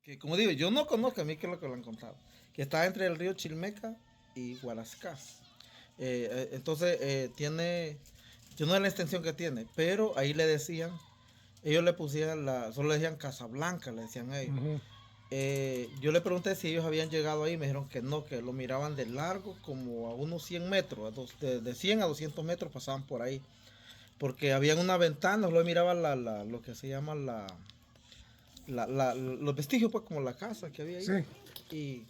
que como digo, yo no conozco, a mí que es lo que lo han contado, que está entre el río Chilmeca y Huarascás. Entonces, yo no sé la extensión que tiene, pero ahí le decían, ellos le pusieron solo le decían Casablanca, le decían a ellos. Ujú. Yo le pregunté si ellos habían llegado ahí, me dijeron que no, que lo miraban de largo como a unos 100 metros, de 100 a 200 metros pasaban por ahí, porque habían una ventana, lo miraban lo que se llama los vestigios, pues como la casa que había ahí. Sí,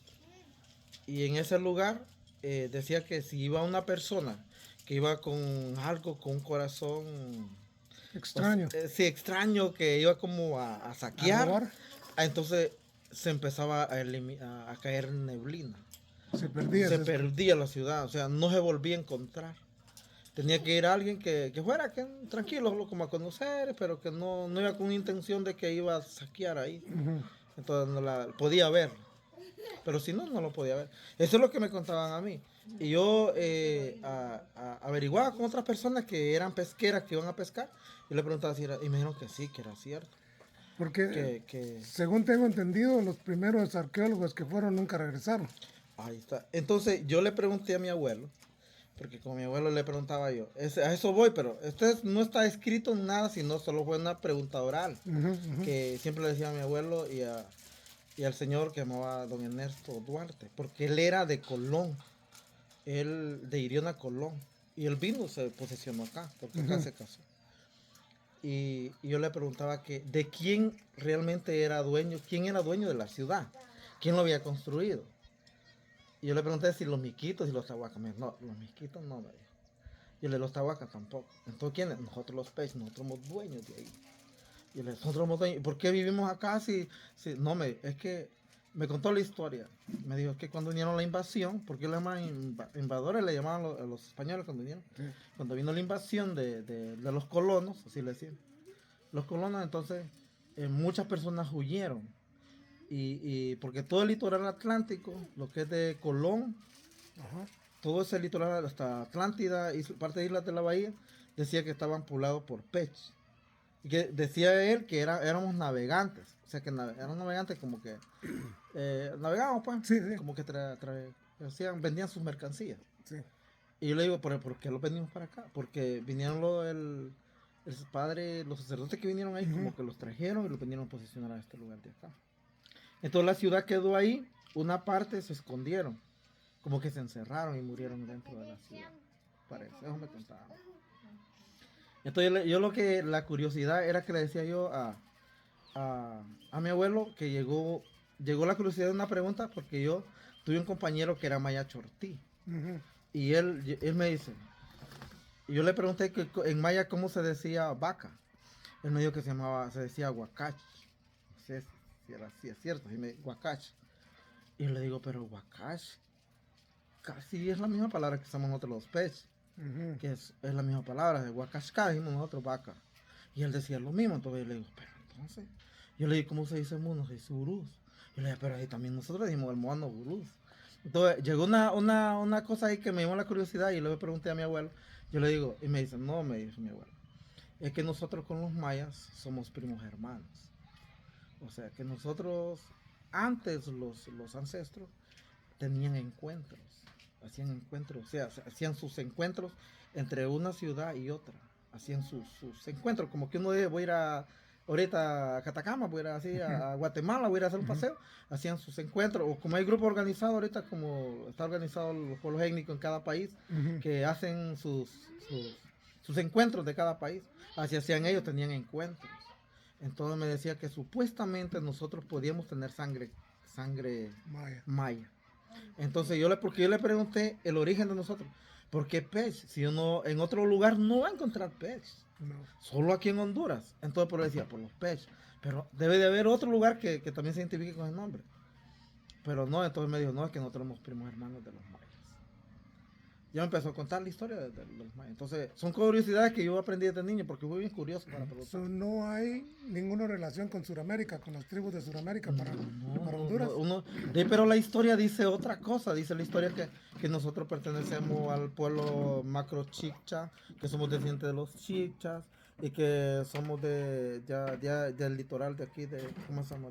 Y, y en ese lugar decía que si iba una persona que iba con algo, con un corazón, extraño. sí, extraño, que iba como a A saquear, robar, entonces se empezaba a caer neblina. se perdía. Se perdía la ciudad, o sea, no se volvía a encontrar. Tenía que ir alguien que fuera tranquilo, como a conocer, pero que no iba con intención de que iba a saquear ahí. Ujú. Entonces no la podía ver. Pero si no, no lo podía ver. Eso es lo que me contaban a mí. Y yo averiguaba con otras personas que eran pesqueras, que iban a pescar. Y le preguntaba si era, y me dijeron que sí, que era cierto. Porque, Que según tengo entendido, los primeros arqueólogos que fueron nunca regresaron. ahí está. Entonces yo le pregunté a mi abuelo, porque con mi abuelo le preguntaba yo, a eso voy, pero no está escrito en nada, sino solo fue una pregunta oral. Ujú, ujú. Que siempre le decía a mi abuelo y al señor que llamaba don Ernesto Duarte, porque él era de Colón. Él de Iriona Colón. Y él vino, se posesionó acá, porque acá Ujú. se casó. Y yo le preguntaba que de quién realmente era dueño, quién era dueño de la ciudad, quién lo había construido. Y yo le pregunté si los miquitos y los tahuacas. Me dijo, no, los miquitos no, me dijo. Y los tahuacas tampoco. Entonces, ¿quiénes? Nosotros los peces, nosotros somos dueños de ahí. Y nosotros somos dueños. ¿Por qué vivimos acá no, es que me contó la historia. Me dijo que cuando vinieron la invasión, porque le llaman invadores, le llamaban a los españoles cuando vinieron. Sí. Cuando vino la invasión de los colonos, así le decían. Los colonos, entonces, muchas personas huyeron. Y porque todo el litoral atlántico, lo que es de Colón, Ajá. todo ese litoral hasta Atlántida y parte de Islas de la Bahía, decía que estaban poblados por peces. Y que decía él que éramos navegantes. O sea, que eran navegantes como que navegábamos, pues, Sí, sí, como que vendían sus mercancías. sí. Y yo le digo, ¿por qué los venimos para acá? Porque vinieron el padre, los sacerdotes que vinieron ahí, Ujú. como que los trajeron y los vinieron a posicionar a este lugar de acá. Entonces la ciudad quedó ahí, una parte se escondieron, como que se encerraron y murieron dentro de la ciudad. Parece, eso me contaban. Entonces la curiosidad era que le decía yo a mi abuelo que llegó la curiosidad de una pregunta porque yo tuve un compañero que era Maya Chortí. Ujú. Y él me dice, y yo le pregunté que en maya cómo se decía vaca. Él me dijo que se decía huacach. No sé si era así, es cierto, huacach. Y yo le digo, pero huacach, casi es la misma palabra que usamos nosotros los peces, Ujú. que es la misma palabra, de huacachca dijimos nosotros vaca. Y él decía lo mismo, entonces yo le digo, pero entonces, yo le digo, ¿cómo se dice mono? Se dice uruz. Y le digo, pero ahí también nosotros dijimos el mono uruz. Entonces llegó una cosa ahí que me llamó la curiosidad y le pregunté a mi abuelo. Yo le digo, y me dice, no, me dijo mi abuelo, es que nosotros con los mayas somos primos hermanos. O sea, que nosotros, antes los ancestros, tenían encuentros, hacían encuentros, o sea, hacían sus encuentros entre una ciudad y otra, hacían sus encuentros, como que uno dice, voy a ir ahorita a Catacama, voy a ir así Ujú. a Guatemala, voy a ir a hacer un Ujú. paseo, hacían sus encuentros, o como hay grupos organizados ahorita, como está organizado los pueblos étnicos en cada país, Ujú. que hacen sus encuentros de cada país, así hacían ellos, tenían encuentros. Entonces me decía que supuestamente nosotros podíamos tener sangre Maya. maya. Entonces porque yo le pregunté el origen de nosotros. ¿Por qué pez? Si uno en otro lugar no va a encontrar pez. No. Solo aquí en Honduras. Entonces por decía, por los peces. Pero debe de haber otro lugar que también se identifique con el nombre. Pero no, entonces me dijo, no, es que nosotros somos primos hermanos de los mayas. Ya me empezó a contar la historia de los mayas. Entonces, son curiosidades que yo aprendí desde niño porque fui bien curioso para preguntar. So, no hay ninguna relación con Sudamérica, con las tribus de Sudamérica para Honduras. Pero la historia dice otra cosa, dice la historia que nosotros pertenecemos al pueblo macro chicha, que somos descendientes de los chichas y que somos del litoral de aquí, ¿cómo se llama?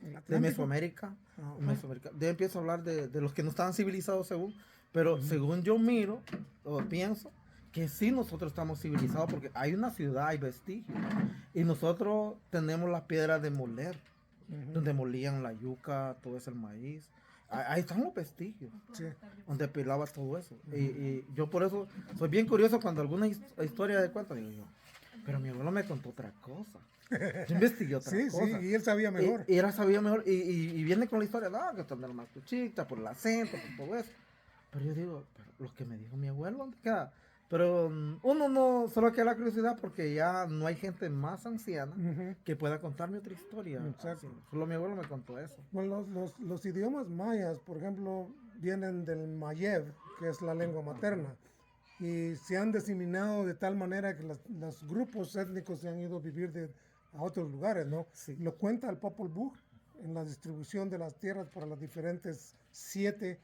el de Atlántico. Mesoamérica. Ajá. Mesoamérica. De ahí empiezo a hablar de los que no estaban civilizados según, pero según yo miro o pienso que sí nosotros estamos civilizados porque hay una ciudad, hay vestigios. Y nosotros tenemos las piedras de moler, donde molían la yuca, todo eso, el maíz. Ahí están los vestigios, Sí. donde pilaba todo eso. Y yo por eso soy bien curioso cuando alguna historia de cuenta, digo yo, pero mi abuelo me contó otra cosa. Yo investigué otra Sí, cosa. y él sabía mejor. Y él sabía mejor. Y viene con la historia, no, que están de la macuchita, por el acento, por todo eso. Pero yo digo, pero lo que me dijo mi abuelo, ¿dónde queda? Pero uno no, solo queda la curiosidad porque ya no hay gente más anciana Ujú. que pueda contarme otra historia. Exacto. Así, solo mi abuelo me contó eso. Bueno, los idiomas mayas, por ejemplo, vienen del mayev, que es la lengua materna, y se han diseminado de tal manera que los grupos étnicos se han ido a vivir a otros lugares, ¿no? Sí. Lo cuenta el Popol Vuh en la distribución de las tierras para las diferentes 7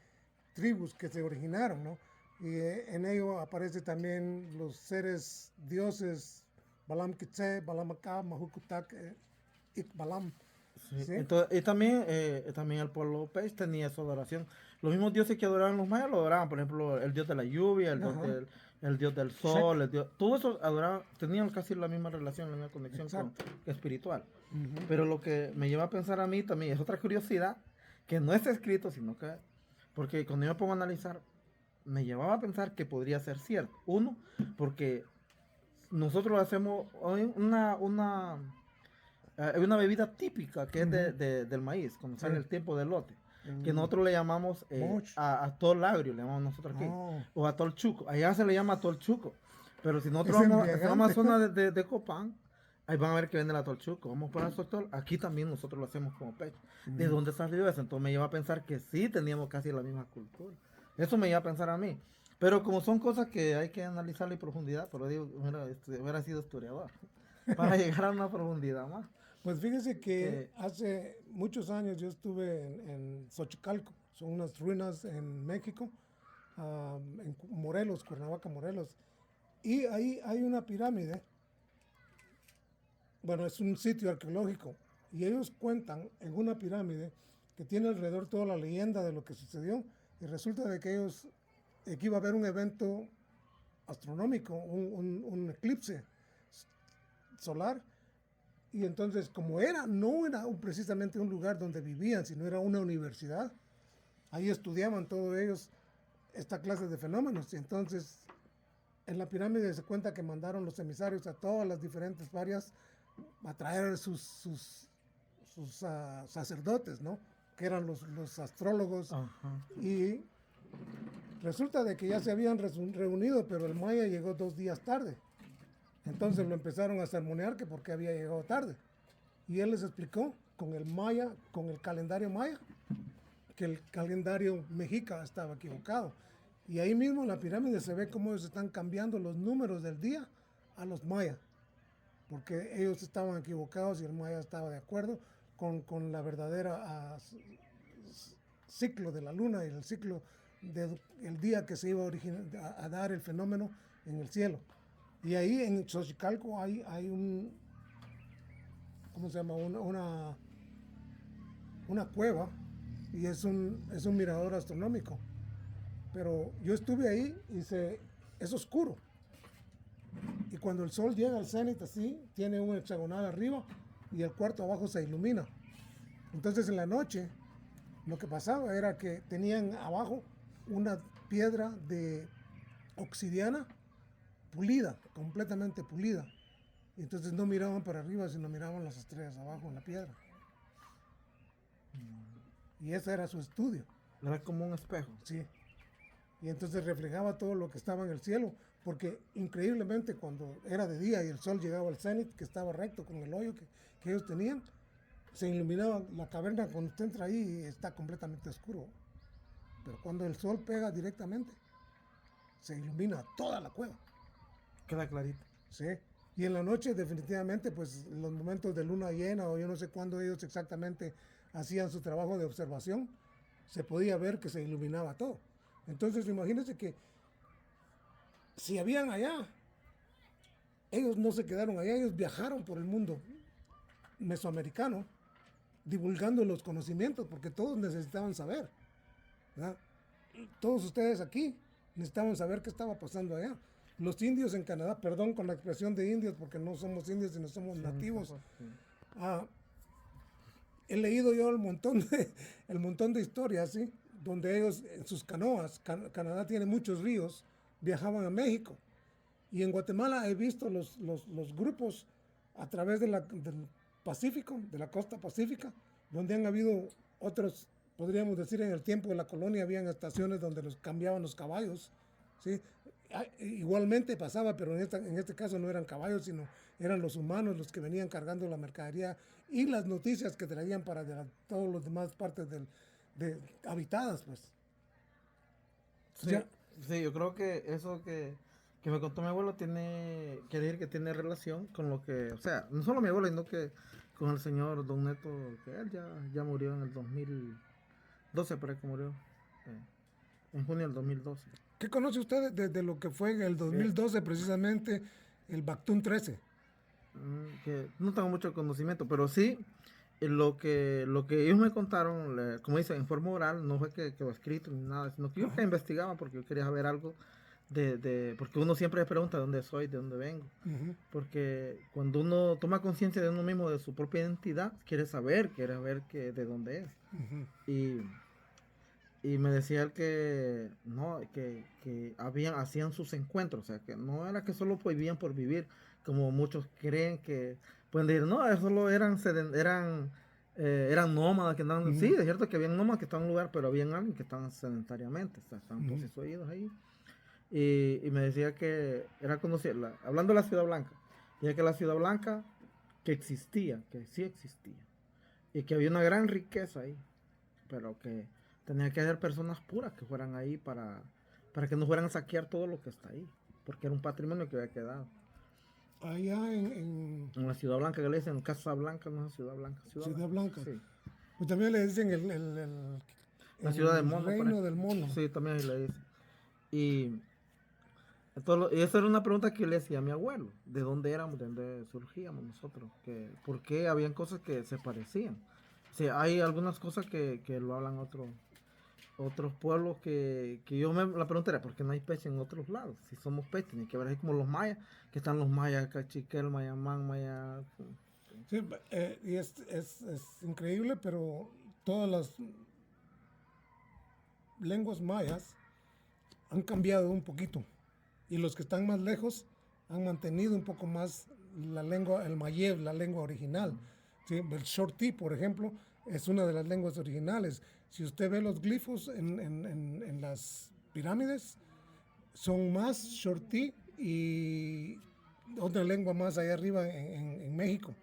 tribus que se originaron, ¿no? Y en ello aparece también los seres dioses Balam Kitse, Balam Akab, Mahukutak, Ikbalam. Sí. ¿Sí? Entonces, y también el pueblo Pech tenía esa adoración. Los mismos dioses que adoraban los mayas lo adoraban, por ejemplo, el dios de la lluvia, Ajá. el dios del sol, todo eso adoraban, tenían casi la misma relación, la misma conexión Exacto. espiritual. Ujú. Pero lo que me lleva a pensar a mí también es otra curiosidad, que no está escrito, sino que, porque cuando yo me pongo a analizar, me llevaba a pensar que podría ser cierto. Uno, porque nosotros hacemos una bebida típica que es del maíz, cuando sale Sí. el tiempo del lote, que Mm. nosotros le llamamos Moch. atol agrio, le llamamos nosotros aquí, Oh. o atol chuco. Allá se le llama atol chuco, pero si nosotros Es vamos a embriagante. la zona de Copán, ahí van a ver que vende el atol chuco. Vamos por el atol, aquí también nosotros lo hacemos como pecho. ¿De dónde salió eso? Entonces me lleva a pensar que sí teníamos casi la misma cultura. Eso me lleva a pensar a mí. Pero como son cosas que hay que analizarle en profundidad, pero digo, hubiera sido historiador para llegar a una profundidad más. Pues fíjese que Que- hace muchos años yo estuve en Xochicalco, son unas ruinas en México, en Morelos, Cuernavaca, Morelos, y ahí hay una pirámide, bueno, es un sitio arqueológico, y ellos cuentan en una pirámide que tiene alrededor toda la leyenda de lo que sucedió, y resulta de que que iba a haber un evento astronómico, un eclipse solar. Y entonces, como no era precisamente un lugar donde vivían, sino era una universidad, ahí estudiaban todos ellos esta clase de fenómenos. Y entonces, en la pirámide se cuenta que mandaron los emisarios a todas las diferentes áreas a traer sus sacerdotes, ¿no? Que eran los astrólogos. Ajá. Y resulta de que ya se habían reunido, pero el maya llegó 2 días tarde. Entonces lo empezaron a sermonear que porque había llegado tarde. Y él les explicó con el maya, con el calendario maya, que el calendario mexica estaba equivocado. Y ahí mismo en la pirámide se ve cómo ellos están cambiando los números del día a los mayas. Porque ellos estaban equivocados y el maya estaba de acuerdo con la verdadera ciclo de la luna y el ciclo del día que se iba a dar el fenómeno en el cielo. Y ahí en Xochicalco hay ¿cómo se llama? Una cueva y es un mirador astronómico. Pero yo estuve ahí y es oscuro. Y cuando el sol llega al cenit así, tiene un hexagonal arriba y el cuarto abajo se ilumina. Entonces en la noche lo que pasaba era que tenían abajo una piedra de obsidiana pulida, completamente pulida. Y entonces no miraban para arriba, sino miraban las estrellas abajo en la piedra. Y ese era su estudio. Era como un espejo. Sí. Y entonces reflejaba todo lo que estaba en el cielo, porque increíblemente cuando era de día y el sol llegaba al cenit, que estaba recto con el hoyo que ellos tenían, se iluminaba la caverna. Cuando usted entra ahí está completamente oscuro. Pero cuando el sol pega directamente, se ilumina toda la cueva. Queda clarito. Sí. Y en la noche definitivamente, pues los momentos de luna llena o yo no sé cuándo ellos exactamente hacían su trabajo de observación, se podía ver que se iluminaba todo. Entonces imagínense que si habían allá, ellos no se quedaron allá, ellos viajaron por el mundo mesoamericano divulgando los conocimientos, porque todos necesitaban saber, ¿verdad? Todos ustedes aquí necesitaban saber qué estaba pasando allá. Los indios en Canadá, perdón con la expresión de indios, porque no somos indios sino somos nativos. Sí. Ah, he leído yo el montón de historias, ¿sí? Donde ellos en sus canoas, Canadá tiene muchos ríos, viajaban a México. Y en Guatemala he visto los grupos a través del Pacífico, de la costa pacífica, donde han habido otros, podríamos decir, en el tiempo de la colonia habían estaciones donde los cambiaban los caballos, ¿sí? Igualmente pasaba, pero en este caso no eran caballos, sino eran los humanos los que venían cargando la mercadería y las noticias que traían para todas las demás partes habitadas, pues. Sí, Ya, sí, yo creo que eso que me contó mi abuelo quiere decir que tiene relación con lo que, o sea, no solo mi abuelo, sino que con el señor Don Neto, que él ya murió en el 2012, parece que murió, en junio del 2012. ¿qué conoce usted de lo que fue en el 2012 precisamente el Bactún 13? Que no tengo mucho conocimiento, pero sí lo que ellos me contaron, como dicen, en forma oral, no fue que quedó escrito ni nada, sino que yo que investigaba porque yo quería saber algo porque uno siempre se pregunta de dónde soy, de dónde vengo, porque cuando uno toma conciencia de uno mismo, de su propia identidad, quiere ver de dónde es. Y me decía él que no, que hacían sus encuentros, o sea, que no era que solo vivían por vivir, como muchos creen que pueden decir, no, eso solo eran nómadas que andaban, sí, es cierto que habían nómadas que estaban en un lugar, pero habían alguien que estaban sedentariamente, o sea, estaban poseídos ahí. Y me decía que era conocida, hablando de la Ciudad Blanca, decía que la Ciudad Blanca que existía, que sí existía, y que había una gran riqueza ahí, pero que tenía que haber personas puras que fueran ahí para que no fueran a saquear todo lo que está ahí, porque era un patrimonio que había quedado. Allá en la Ciudad Blanca, que le dicen Casa Blanca, no es Ciudad Blanca. Ciudad Blanca. Sí. Pues también le dicen la ciudad del mono. Reino del Mono. Sí, también ahí le dicen. Y esa era una pregunta que yo le hacía a mi abuelo, de dónde éramos, de dónde surgíamos nosotros, por qué habían cosas que se parecían. O sea, hay algunas cosas que lo hablan otros pueblos que la pregunta era, ¿por qué no hay peces en otros lados? Si somos peces, tiene que ver ahí como los mayas, que están los mayas, Cachiquel, Mayamán, Maya... Sí, y es increíble, pero todas las lenguas mayas han cambiado un poquito. Y los que están más lejos han mantenido un poco más la lengua, el mayev, la lengua original. ¿Sí? El shortí, por ejemplo, es una de las lenguas originales. Si usted ve los glifos en las pirámides, son más shortí y otra lengua más allá arriba en México,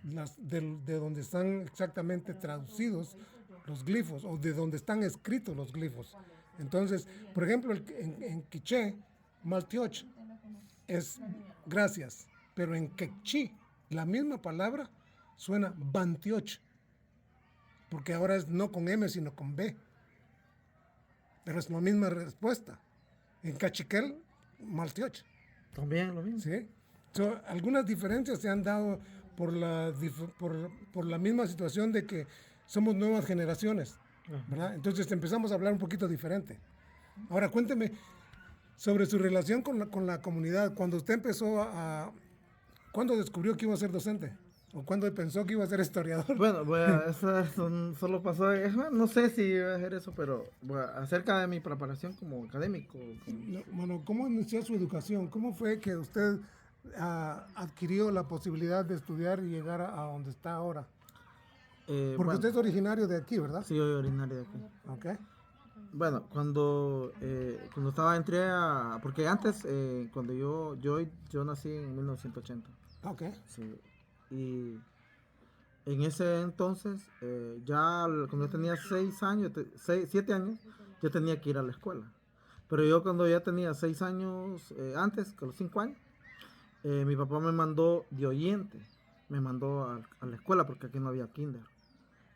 de donde están exactamente traducidos los glifos o de donde están escritos los glifos. Entonces, por ejemplo, en quiché, Maltioch es gracias, pero en quechí, la misma palabra suena Bantioch, porque ahora es no con M, sino con B. Pero es la misma respuesta. En cachiquel, Maltioch. También lo mismo. ¿Sí? Algunas diferencias se han dado por la misma situación de que somos nuevas generaciones, ¿verdad? Entonces empezamos a hablar un poquito diferente. Ahora, cuénteme sobre su relación con la comunidad. Cuando usted empezó ¿cuándo descubrió que iba a ser docente? ¿O cuándo pensó que iba a ser historiador? Bueno, eso solo pasó, no sé si iba a hacer eso, pero acerca de mi preparación como académico. Bueno, ¿cómo inició su educación? ¿Cómo fue que usted adquirió la posibilidad de estudiar y llegar a donde está ahora? Porque usted es originario de aquí, ¿verdad? Sí, soy originario de aquí. Ok. Bueno, cuando entré porque antes, cuando yo nací en 1980. Ok. Sí, y en ese entonces, cuando yo tenía 7 años, yo tenía que ir a la escuela. Pero yo cuando ya tenía 6 años, antes, con los 5 años, mi papá me mandó de oyente, me mandó a la escuela porque aquí no había kinder.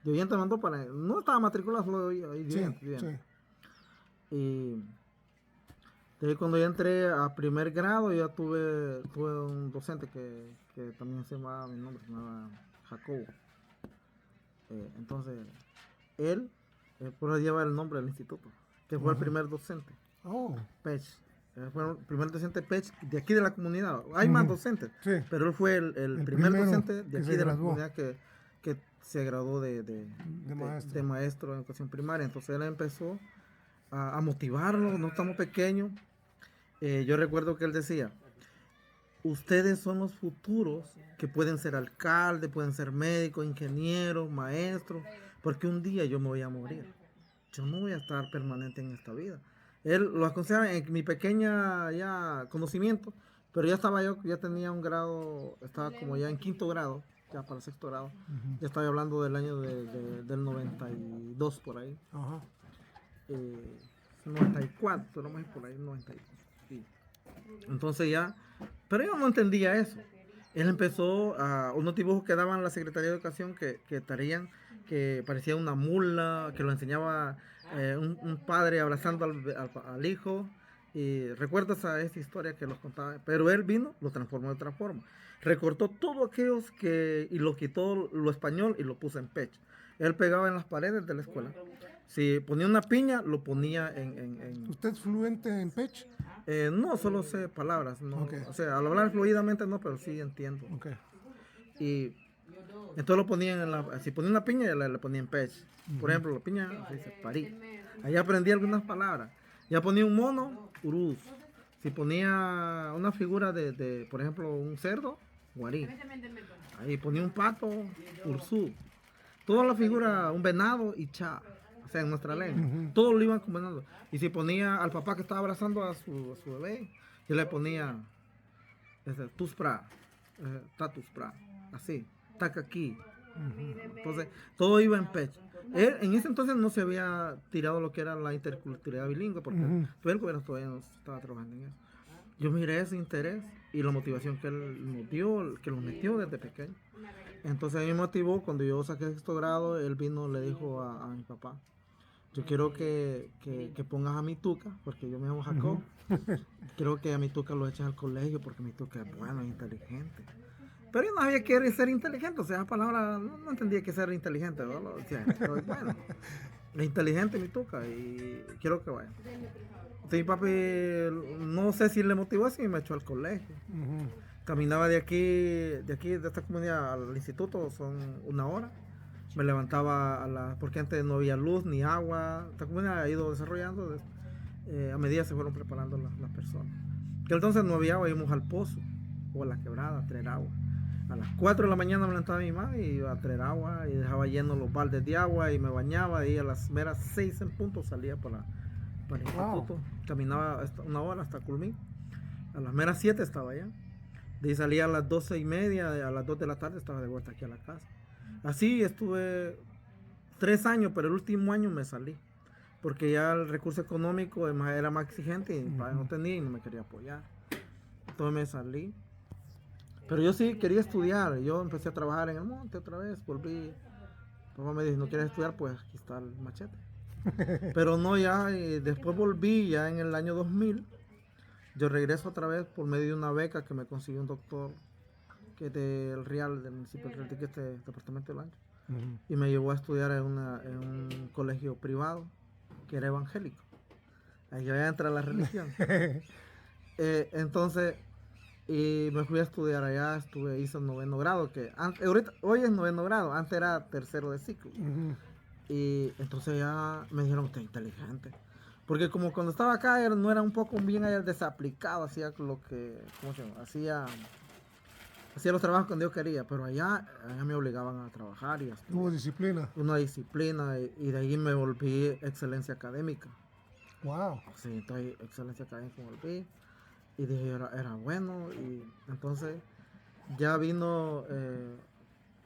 De oyente me mandó no estaba matriculado, solo de oyente. Sí. Y de cuando ya entré a primer grado, ya tuve un docente que también se llamaba, mi nombre se llamaba Jacobo. Entonces, él, por eso lleva el nombre del instituto, que fue el primer docente, Oh, Pech. Fue el primer docente Pech de aquí de la comunidad. Hay más docentes, sí. pero él fue el El primer primero docente que de aquí se de la graduó. comunidad que se graduó Maestro. de maestro en educación primaria. Entonces él empezó a motivarlo, no estamos pequeños. Yo recuerdo que él decía, ustedes son los futuros que pueden ser alcaldes, pueden ser médicos, ingenieros, maestros, porque un día yo me voy a morir. Yo no voy a estar permanente en esta vida. Él lo aconsejaba en mi pequeña ya conocimiento, pero ya estaba yo, ya tenía un grado, estaba como ya en quinto grado, ya para sexto grado. Ya estaba hablando del año del 92 por ahí. Ajá. 94, no más por ahí, 92. Sí. Entonces ya, pero yo no entendía eso. Él empezó a unos dibujos que daban la Secretaría de Educación que que parecía una mula, que lo enseñaba un padre abrazando al hijo. Y recuerdas a esa historia que los contaba, pero él vino, lo transformó de otra forma. Recortó todo aquellos y lo quitó lo español y lo puso en pecho. Él pegaba en las paredes de la escuela. Si ponía una piña, lo ponía ¿Usted es fluente en Pech? no, solo sé palabras, no, Ok. o sea, al hablar fluidamente no, pero sí entiendo. Ok. Y entonces lo ponían si ponía una piña, le ponía en pech. Por ejemplo, la piña se dice parí. Ahí aprendí algunas palabras. Ya ponía un mono, uruz. Si ponía una figura por ejemplo, un cerdo, guarí. Ahí ponía un pato, ursú. Toda la figura, un venado y cha. O sea, en nuestra lengua. Todos lo iban combinando. Y si ponía al papá que estaba abrazando a su bebé, yo le ponía tuspra, tatuspra, así, taca aquí. Entonces, todo iba en pecho. Él en ese entonces no se había tirado lo que era la interculturalidad bilingüe, porque el gobierno todavía no estaba trabajando en eso. Yo miré ese interés y la motivación que él nos dio, que lo metió desde pequeño. Entonces a mí me motivó, cuando yo saqué sexto grado, él vino, le dijo a mi papá, yo quiero que pongas a mi tuca, porque yo me llamo Jacob, quiero que a mi tuca lo eches al colegio, porque mi tuca es bueno, es inteligente. Pero yo no sabía que era ser inteligente, o sea, esa palabra no entendía que ser inteligente, ¿no? O sea, pero bueno, es inteligente mi tuca y quiero que vaya. Entonces mi papi, no sé si le motivó así, me echó al colegio. Caminaba de esta comunidad al instituto, son 1 hora. Me levantaba porque antes no había luz ni agua. Esta comunidad ha ido desarrollando a medida se fueron preparando las personas. Que entonces no había agua, íbamos al pozo o a la quebrada a traer agua. A las 4 de la mañana me levantaba mi mamá y iba a traer agua y dejaba llenos los baldes de agua y me bañaba y a las meras 6 en punto salía para el instituto. Caminaba 1 hora hasta Culmín. A las meras 7 estaba allá. De ahí salía a las 12:30, a las 2 de la tarde estaba de vuelta aquí a la casa. Así estuve 3 años, pero el último año me salí. Porque ya el recurso económico era más exigente y mi padre no tenía y no me quería apoyar. Entonces me salí. Pero yo sí quería estudiar. Yo empecé a trabajar en el monte otra vez. Volví. Papá me dijo, ¿no quieres estudiar? Pues aquí está el machete. Pero no, ya después volví ya en el año 2000. Yo regreso otra vez por medio de una beca que me consiguió un doctor que es del Real, del municipio de Real, que es este departamento del Ancho. Y me llevó a estudiar en un colegio privado que era evangélico. Ahí ya entra la religión. Entonces, y me fui a estudiar allá, hice el 9º grado, que hoy es 9º grado, antes era 3º de ciclo. Y entonces ya me dijeron, usted es inteligente. Porque como cuando estaba acá no era un poco bien desaplicado, hacía lo que, ¿cómo se llama? Hacía los trabajos cuando yo quería, pero allá me obligaban a trabajar y hasta Hubo disciplina. una disciplina y de ahí me volví excelencia académica. Wow. Sí, entonces excelencia académica me volví y dije era bueno y entonces ya vino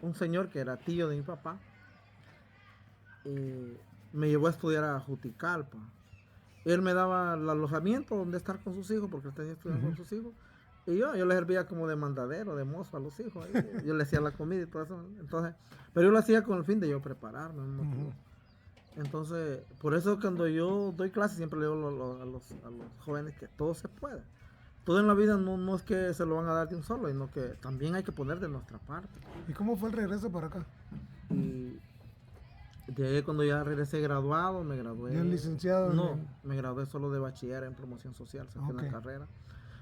un señor que era tío de mi papá y me llevó a estudiar a Juticalpa. Él me daba el alojamiento donde estar con sus hijos, porque él tenía estudiando con sus hijos. Y yo le servía como de mandadero, de mozo a los hijos. Yo le hacía la comida y todo eso. Entonces, pero yo lo hacía con el fin de yo prepararme. Entonces, por eso cuando yo doy clases siempre le digo a los jóvenes que todo se puede. Todo en la vida no es que se lo van a dar de un solo, sino que también hay que poner de nuestra parte. ¿Y cómo fue el regreso para acá? Y De ahí cuando ya regresé graduado, me gradué. ¿Ya licenciado? No, me gradué solo de bachiller en promoción social, saqué Ok. una carrera.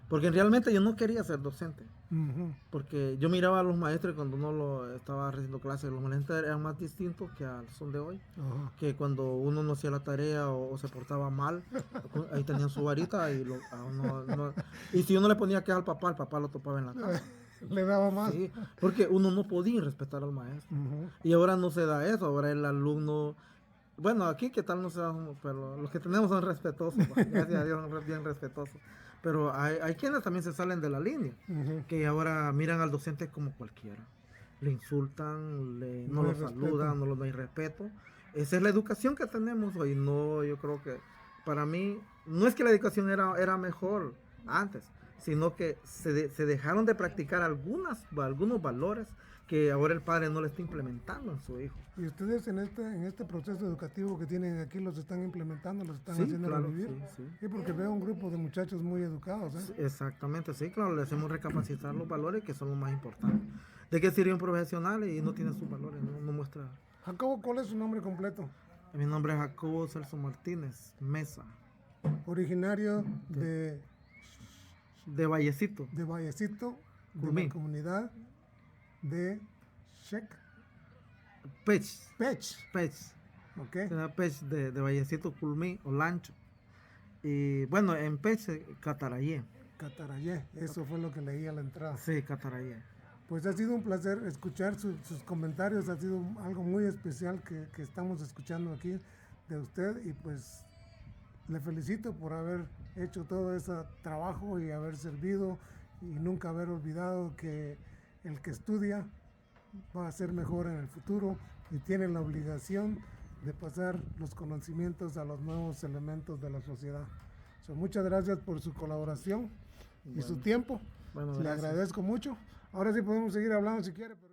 Porque realmente yo no quería ser docente. Ujú. Porque yo miraba a los maestros y cuando uno lo estaba recibiendo clases, los maestros eran más distintos que al son de hoy. Ajá. Que cuando uno no hacía la tarea o se portaba mal, ahí tenían su varita y a uno y si uno le ponía queja al papá, el papá lo topaba en la casa. Le daba más. Sí, porque uno no podía respetar al maestro. Ujú. Y ahora no se da eso, ahora el alumno, bueno, aquí qué tal no se da, pero los que tenemos son respetuosos, gracias a Dios son bien respetuosos. Pero hay quienes también se salen de la línea, Ujú. que ahora miran al docente como cualquiera. Le insultan, no No lo hay respeto. saludan, no hay respeto. Esa es la educación que tenemos hoy. No, yo creo que para mí, no es que la educación era mejor antes, sino que se dejaron de practicar algunos valores que ahora el padre no le está implementando en su hijo. Y ustedes en este proceso educativo que tienen aquí los están implementando, los están Sí, haciendo claro, revivir. sí. Sí, porque veo un grupo de muchachos muy educados, ¿eh? Exactamente, sí, claro, le hacemos recapacitar los valores que son los más importantes. ¿De qué sirve un profesional y no tiene sus valores? No muestra. Jacobo, ¿cuál es su nombre completo? Mi nombre es Jacobo Celso Martínez Mesa, Originario de de Vallecito, de Culmí. la comunidad de Shek, Pech, Pech. Ok. Pech de Vallecito, Culmí, Olancho. Y bueno, en Pech, Catarayé. Catarayé, eso fue lo que leí a la entrada. Sí, Catarayé. Pues ha sido un placer escuchar sus comentarios, ha sido algo muy especial que estamos escuchando aquí de usted y pues le felicito por haber hecho todo ese trabajo y haber servido y nunca haber olvidado que el que estudia va a ser mejor en el futuro y tiene la obligación de pasar los conocimientos a los nuevos elementos de la sociedad. Muchas gracias por su colaboración y su tiempo. Bueno, Le gracias. agradezco mucho. Ahora sí podemos seguir hablando si quiere. Pero